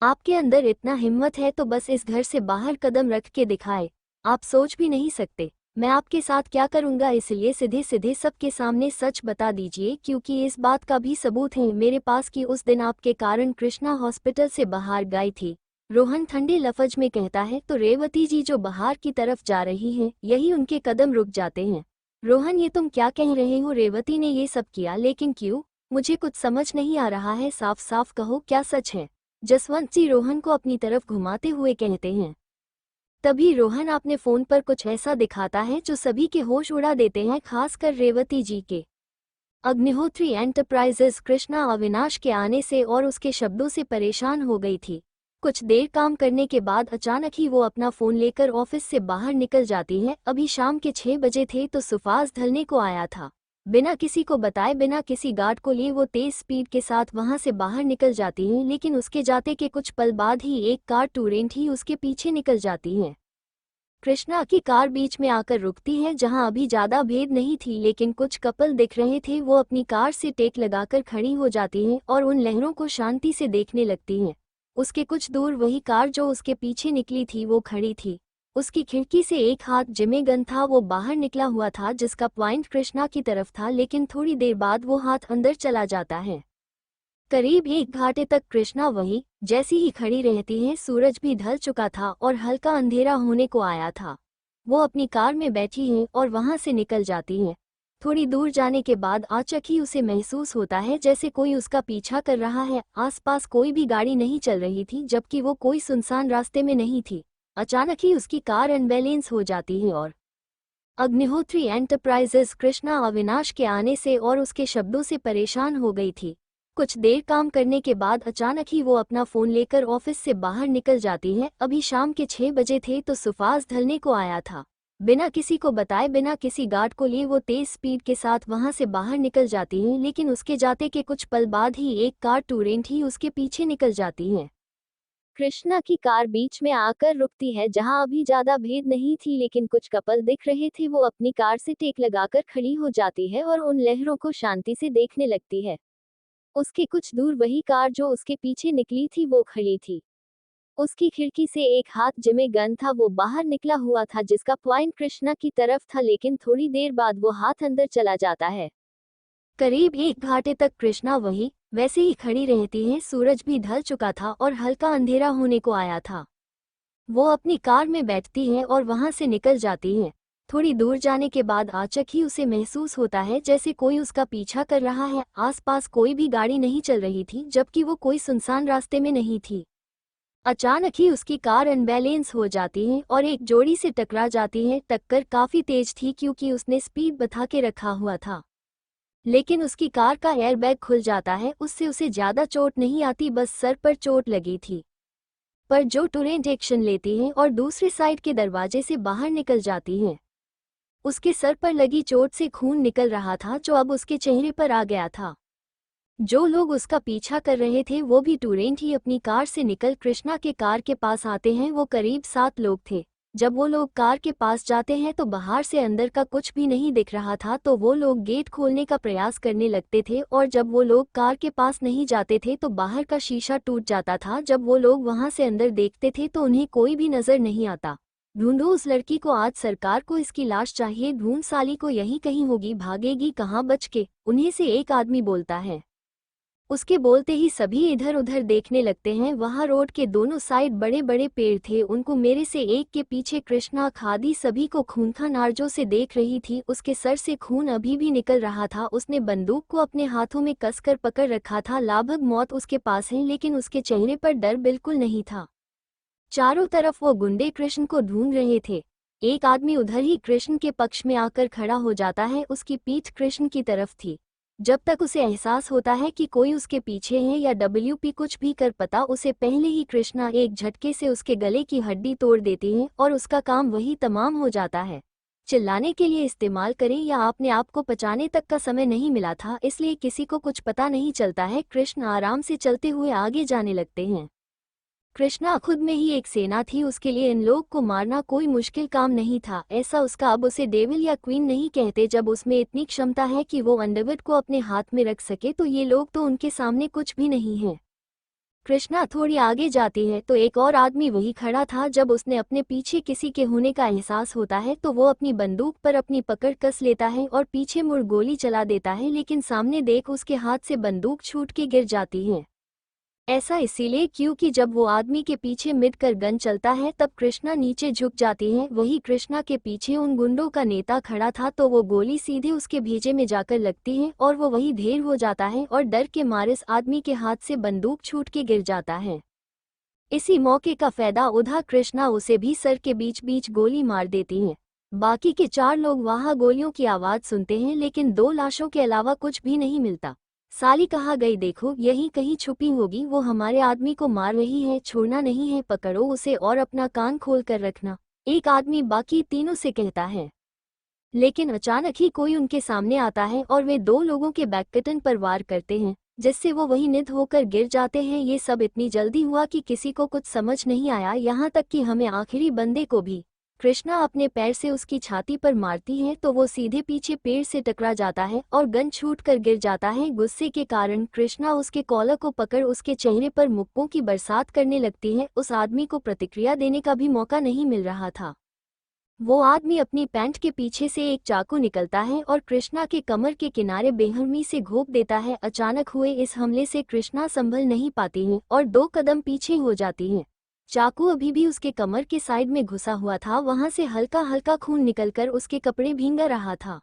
आपके अंदर इतना हिम्मत है तो बस इस घर से बाहर कदम रख के दिखाए। आप सोच भी नहीं सकते मैं आपके साथ क्या करूंगा, इसलिए सीधे सीधे सबके सामने सच बता दीजिए, क्योंकि इस बात का भी सबूत है मेरे पास कि उस दिन आपके कारण कृष्णा हॉस्पिटल से बाहर गई थी। रोहन ठंडे लफ्ज में कहता है तो रेवती जी जो बाहर की तरफ जा रही हैं, यही उनके कदम रुक जाते हैं। रोहन ये तुम क्या कह रहे हो? रेवती ने ये सब किया, लेकिन क्यों? मुझे कुछ समझ नहीं आ रहा है, साफ साफ कहो क्या सच है? जसवंत जी रोहन को अपनी तरफ घुमाते हुए कहते हैं। तभी रोहन अपने फोन पर कुछ ऐसा दिखाता है जो सभी के होश उड़ा देते हैं, खासकर रेवती जी के। अग्निहोत्री एंटरप्राइजेज कृष्णा अविनाश के आने से और उसके शब्दों से परेशान हो गई थी। कुछ देर काम करने के बाद अचानक ही वो अपना फोन लेकर ऑफिस से बाहर निकल जाती है। अभी शाम के 6 बजे थे तो सुफास ढलने को आया था। बिना किसी को बताए, बिना किसी गार्ड को लिए वो तेज स्पीड के साथ वहां से बाहर निकल जाती है, लेकिन उसके जाते के कुछ पल बाद ही एक कार टूरेंट ही उसके पीछे निकल जाती है। कृष्णा की कार बीच में आकर रुकती है, जहां अभी ज्यादा भीड़ नहीं थी लेकिन कुछ कपल दिख रहे थे। वो अपनी कार से टेक लगाकर खड़ी हो जाती हैं और उन लहरों को शांति से देखने लगती हैं। उसके कुछ दूर वही कार जो उसके पीछे निकली थी वो खड़ी थी। उसकी खिड़की से एक हाथ जिमे गन था, वो बाहर निकला हुआ था जिसका पॉइंट कृष्णा की तरफ था, लेकिन थोड़ी देर बाद वो हाथ अंदर चला जाता है। करीब 1 घंटे तक कृष्णा वहीं जैसी ही खड़ी रहती है। सूरज भी ढल चुका था और हल्का अंधेरा होने को आया था। वो अपनी कार में बैठी है और वहां से निकल जाती है। थोड़ी दूर जाने के बाद अचानक ही उसे महसूस होता है जैसे कोई उसका पीछा कर रहा है। आसपास कोई भी गाड़ी नहीं चल रही थी, जबकि वो कोई सुनसान रास्ते में नहीं थी। अचानक ही उसकी कार अनबैलेंस हो जाती है और अग्निहोत्री एंटरप्राइजेज कृष्णा अविनाश के आने से और उसके शब्दों से परेशान हो गई थी। कुछ देर काम करने के बाद अचानक ही वो अपना फोन लेकर ऑफिस से बाहर निकल जाती है। अभी शाम के 6 बजे थे तो सुफास ढलने को आया था। बिना किसी को बताए, बिना किसी गार्ड को लिए वो तेज स्पीड के साथ वहां से बाहर निकल जाती है, लेकिन उसके जाते के कुछ पल बाद ही एक कार टूरेंट ही उसके पीछे निकल जाती है। कृष्णा की कार बीच में आकर रुकती है, जहां अभी ज्यादा भीड़ नहीं थी लेकिन कुछ कपल दिख रहे थे। वो अपनी कार से टेक लगाकर खड़ी हो जाती है और उन लहरों को शांति से देखने लगती है। उसके कुछ दूर वही कार जो उसके पीछे निकली थी वो खड़ी थी। उसकी खिड़की से एक हाथ जिमे गन था, वो बाहर निकला हुआ था जिसका पॉइंट कृष्णा की तरफ था, लेकिन थोड़ी देर बाद वो हाथ अंदर चला जाता है। करीब 1 घंटे तक कृष्णा वहीं वैसे ही खड़ी रहती है। सूरज भी ढल चुका था और हल्का अंधेरा होने को आया था। वो अपनी कार में बैठती है और वहां से निकल जाती है। थोड़ी दूर जाने के बाद अचानक ही उसे महसूस होता है जैसे कोई उसका पीछा कर रहा है। आसपास कोई भी गाड़ी नहीं चल रही थी, जबकि वो कोई सुनसान रास्ते में नहीं थी। अचानक ही उसकी कार अनबैलेंस हो जाती है और एक जोड़ी से टकरा जाती है। टक्कर काफी तेज थी क्योंकि उसने स्पीड बता के रखा हुआ था, लेकिन उसकी कार का एयरबैग खुल जाता है। उससे उसे ज्यादा चोट नहीं आती, बस सर पर चोट लगी थी। पर जो टूरेंट एक्शन लेती है और दूसरी साइड के दरवाजे से बाहर निकल जाती है। उसके सर पर लगी चोट से खून निकल रहा था जो अब उसके चेहरे पर आ गया था। जो लोग उसका पीछा कर रहे थे वो भी टूरेंट ही अपनी कार से निकल कृष्णा के कार के पास आते हैं। वो करीब 7 लोग थे। जब वो लोग कार के पास जाते हैं तो बाहर से अंदर का कुछ भी नहीं दिख रहा था, तो वो लोग गेट खोलने का प्रयास करने लगते थे और जब वो लोग कार के पास नहीं जाते थे तो बाहर का शीशा टूट जाता था। जब वो लोग वहां से अंदर देखते थे तो उन्हें कोई भी नजर नहीं आता। ढूंढो उस लड़की को, आज सरकार को इसकी लाश चाहिए। ढूंढ, साली को यहीं कहीं होगी, भागेगी कहाँ बच के, उन्हें से एक आदमी बोलता है। उसके बोलते ही सभी इधर उधर देखने लगते हैं। वहां रोड के दोनों साइड बड़े बड़े पेड़ थे, उनको मेरे से एक के पीछे कृष्णा खादी सभी को खूंखार नजरों से देख रही थी। उसके सर से खून अभी भी निकल रहा था। उसने बंदूक को अपने हाथों में कसकर पकड़ रखा था। लगभग मौत उसके पास है, लेकिन उसके चेहरे पर डर बिल्कुल नहीं था। चारों तरफ वो गुंडे कृष्ण को ढूंढ रहे थे। एक आदमी उधर ही कृष्ण के पक्ष में आकर खड़ा हो जाता है। उसकी पीठ कृष्ण की तरफ थी। जब तक उसे एहसास होता है कि कोई उसके पीछे है या डब्ल्यूपी कुछ भी कर पता उसे पहले ही कृष्णा एक झटके से उसके गले की हड्डी तोड़ देती है और उसका काम वही तमाम हो जाता है। चिल्लाने के लिए इस्तेमाल करें या अपने आप को बचाने तक का समय नहीं मिला था, इसलिए किसी को कुछ पता नहीं चलता है। कृष्ण आराम से चलते हुए आगे जाने लगते हैं। कृष्णा खुद में ही एक सेना थी, उसके लिए इन लोग को मारना कोई मुश्किल काम नहीं था। ऐसा उसका अब उसे डेविल या क्वीन नहीं कहते। जब उसमें इतनी क्षमता है कि वो अंडरवर्ल्ड को अपने हाथ में रख सके तो ये लोग तो उनके सामने कुछ भी नहीं है। कृष्णा थोड़ी आगे जाती है तो एक और आदमी वही खड़ा था। जब उसने अपने पीछे किसी के होने का एहसास होता है तो वो अपनी बंदूक पर अपनी पकड़ कस लेता है और पीछे मुड़ गोली चला देता है, लेकिन सामने देख उसके हाथ से बंदूक छूट के गिर जाती है। ऐसा इसीलिए क्योंकि जब वो आदमी के पीछे मिडकर गन चलता है तब कृष्णा नीचे झुक जाती है। वही कृष्णा के पीछे उन गुंडों का नेता खड़ा था, तो वो गोली सीधे उसके भेजे में जाकर लगती है और वो वही ढेर हो जाता है और डर के मारे इस आदमी के हाथ से बंदूक छूट के गिर जाता है। इसी मौके का फायदा उठा कृष्णा उसे भी सर के बीच बीच गोली मार देती है। बाकी के 4 लोग वहां गोलियों की आवाज सुनते हैं लेकिन 2 लाशों के अलावा कुछ भी नहीं मिलता। साली कहा गई, देखो यहीं कहीं छुपी होगी, वो हमारे आदमी को मार रही है, छोड़ना नहीं है, पकड़ो उसे और अपना कान खोल कर रखना, एक आदमी बाकी तीनों से कहता है। लेकिन अचानक ही कोई उनके सामने आता है और वे 2 लोगों के बैकबटन पर वार करते हैं, जिससे वो वहीं निध होकर गिर जाते हैं। ये सब इतनी जल्दी हुआ कि किसी को कुछ समझ नहीं आया, यहाँ तक कि हमें आखिरी बंदे को भी। कृष्णा अपने पैर से उसकी छाती पर मारती है तो वो सीधे पीछे पेड़ से टकरा जाता है और गन छूट कर गिर जाता है। गुस्से के कारण कृष्णा उसके कॉलर को पकड़ उसके चेहरे पर मुक्कों की बरसात करने लगती है। उस आदमी को प्रतिक्रिया देने का भी मौका नहीं मिल रहा था। वो आदमी अपनी पैंट के पीछे से एक चाकू निकलता है और कृष्णा के कमर के किनारे बेरहमी से घोंप देता है। अचानक हुए इस हमले से कृष्णा संभल नहीं पाती है और 2 कदम पीछे हो जाती है। चाकू अभी भी उसके कमर के साइड में घुसा हुआ था, वहां से हल्का हल्का खून निकलकर उसके कपड़े भींगा रहा था।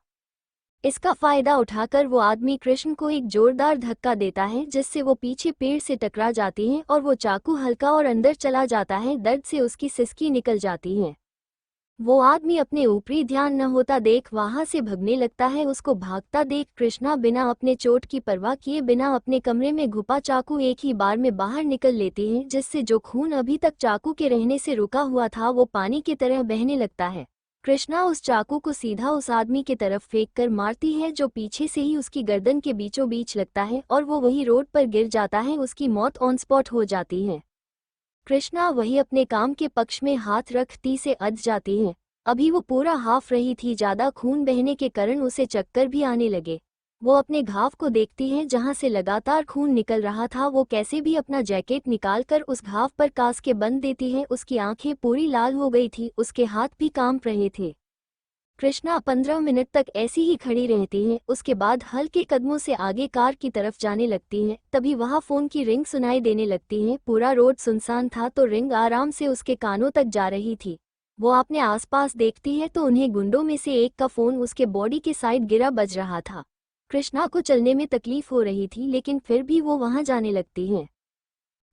इसका फायदा उठाकर वो आदमी कृष्ण को एक जोरदार धक्का देता है, जिससे वो पीछे पेड़ से टकरा जाती है और वो चाकू हल्का और अंदर चला जाता है। दर्द से उसकी सिसकी निकल जाती है। वो आदमी अपने ऊपरी ध्यान न होता देख वहां से भगने लगता है। उसको भागता देख कृष्णा बिना अपने चोट की परवाह किए बिना अपने कमरे में घुपा चाकू एक ही बार में बाहर निकल लेती है, जिससे जो खून अभी तक चाकू के रहने से रुका हुआ था वो पानी की तरह बहने लगता है। कृष्णा उस चाकू को सीधा उस आदमी की तरफ फेंक कर मारती है, जो पीछे से ही उसकी गर्दन के बीचों बीच लगता है और वो वही रोड पर गिर जाता है। उसकी मौत ऑन स्पॉट हो जाती है। कृष्णा वही अपने काम के पक्ष में हाथ रखती से अध जाती है। अभी वो पूरा हाफ रही थी, ज्यादा खून बहने के कारण उसे चक्कर भी आने लगे। वो अपने घाव को देखती है जहां से लगातार खून निकल रहा था। वो कैसे भी अपना जैकेट निकालकर उस घाव पर कास के बंद देती है। उसकी आंखें पूरी लाल हो गई थी, उसके हाथ भी कांप रहे थे। कृष्णा 15 मिनट तक ऐसी ही खड़ी रहती है, उसके बाद हल्के कदमों से आगे कार की तरफ जाने लगती है। तभी वहां फोन की रिंग सुनाई देने लगती है। पूरा रोड सुनसान था तो रिंग आराम से उसके कानों तक जा रही थी। वो अपने आसपास देखती है तो उन्हें गुंडों में से एक का फोन उसके बॉडी के साइड गिरा बज रहा था। कृष्णा को चलने में तकलीफ हो रही थी लेकिन फिर भी वो वहां जाने लगती है।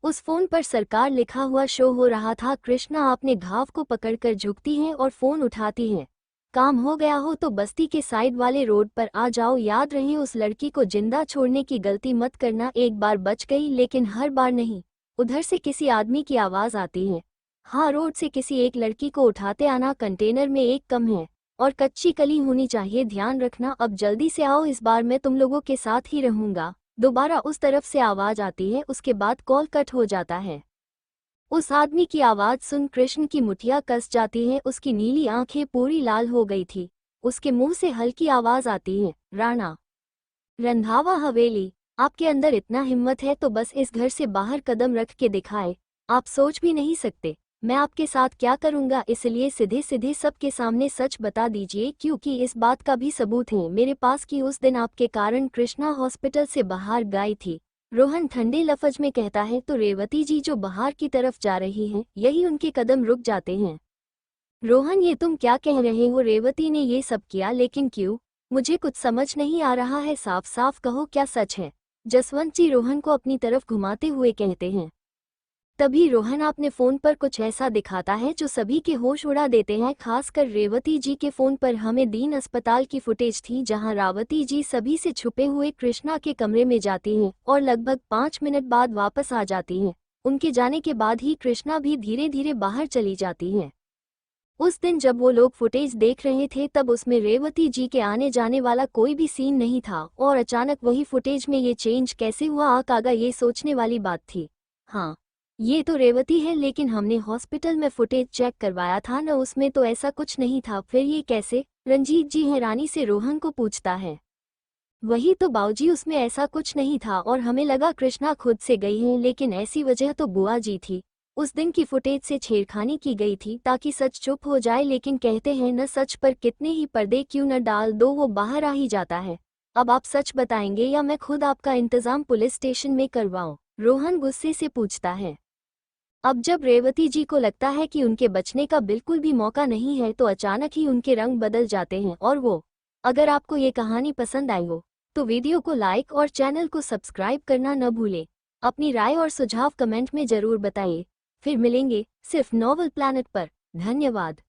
उस फोन पर सरकार लिखा हुआ शो हो रहा था। कृष्णा अपने घाव को पकड़कर झुकती है और फोन उठाती है। काम हो गया हो तो बस्ती के साइड वाले रोड पर आ जाओ, याद रहे उस लड़की को जिंदा छोड़ने की गलती मत करना। एक बार बच गई लेकिन हर बार नहीं। उधर से किसी आदमी की आवाज आती है। हाँ, रोड से किसी एक लड़की को उठाते आना, कंटेनर में एक कम है और कच्ची कली होनी चाहिए, ध्यान रखना। अब जल्दी से आओ, इस बार मैं तुम लोगों के साथ ही रहूंगा। दोबारा उस तरफ से आवाज आती है। उसके बाद कॉल कट हो जाता है। उस आदमी की आवाज सुन कृष्ण की मुठिया कस जाती है। उसकी नीली आंखें पूरी लाल हो गई थी। उसके मुंह से हल्की आवाज आती है, राणा रंधावा हवेली। आपके अंदर इतना हिम्मत है तो बस इस घर से बाहर कदम रख के दिखाए। आप सोच भी नहीं सकते मैं आपके साथ क्या करूंगा, इसलिए सीधे सीधे सबके सामने सच बता दीजिए, क्योंकि इस बात का भी सबूत है मेरे पास कि उस दिन आपके कारण कृष्णा हॉस्पिटल से बाहर गई थी। रोहन ठंडे लफ्ज में कहता है तो रेवती जी जो बाहर की तरफ जा रही हैं, यही उनके कदम रुक जाते हैं। रोहन, ये तुम क्या कह रहे हो? रेवती ने ये सब किया लेकिन क्यों? मुझे कुछ समझ नहीं आ रहा है, साफ साफ कहो क्या सच है? जसवंत जी रोहन को अपनी तरफ घुमाते हुए कहते हैं। तभी रोहन अपने फोन पर कुछ ऐसा दिखाता है जो सभी के होश उड़ा देते हैं, खासकर रेवती जी के फोन पर हमें दीन अस्पताल की फुटेज थी जहां रावती जी सभी से छुपे हुए कृष्णा के कमरे में जाती हैं और लगभग 5 मिनट बाद वापस आ जाती हैं। उनके जाने के बाद ही कृष्णा भी धीरे धीरे बाहर चली जाती हैं। उस दिन जब वो लोग फुटेज देख रहे थे तब उसमें रेवती जी के आने जाने वाला कोई भी सीन नहीं था और अचानक वही फुटेज में ये चेंज कैसे हुआ, आकागा ये सोचने वाली बात थी। हाँ, ये तो रेवती है, लेकिन हमने हॉस्पिटल में फुटेज चेक करवाया था न, उसमें तो ऐसा कुछ नहीं था, फिर ये कैसे? रंजीत जी हैरानी से रोहन को पूछता है। वही तो बाऊजी, उसमें ऐसा कुछ नहीं था और हमें लगा कृष्णा खुद से गई है, लेकिन ऐसी वजह तो बुआ जी थी। उस दिन की फुटेज से छेड़खानी की गई थी ताकि सच चुप हो जाए, लेकिन कहते हैं न सच पर कितने ही पर्दे क्यों न डाल दो वो बाहर आ ही जाता है। अब आप सच बताएंगे या मैं खुद आपका इंतजाम पुलिस स्टेशन में करवाऊं? रोहन गुस्से से पूछता है। अब जब रेवती जी को लगता है कि उनके बचने का बिल्कुल भी मौका नहीं है तो अचानक ही उनके रंग बदल जाते हैं और वो। अगर आपको ये कहानी पसंद आई हो तो वीडियो को लाइक और चैनल को सब्सक्राइब करना न भूलें। अपनी राय और सुझाव कमेंट में जरूर बताइए। फिर मिलेंगे सिर्फ नॉवल प्लैनेट पर। धन्यवाद।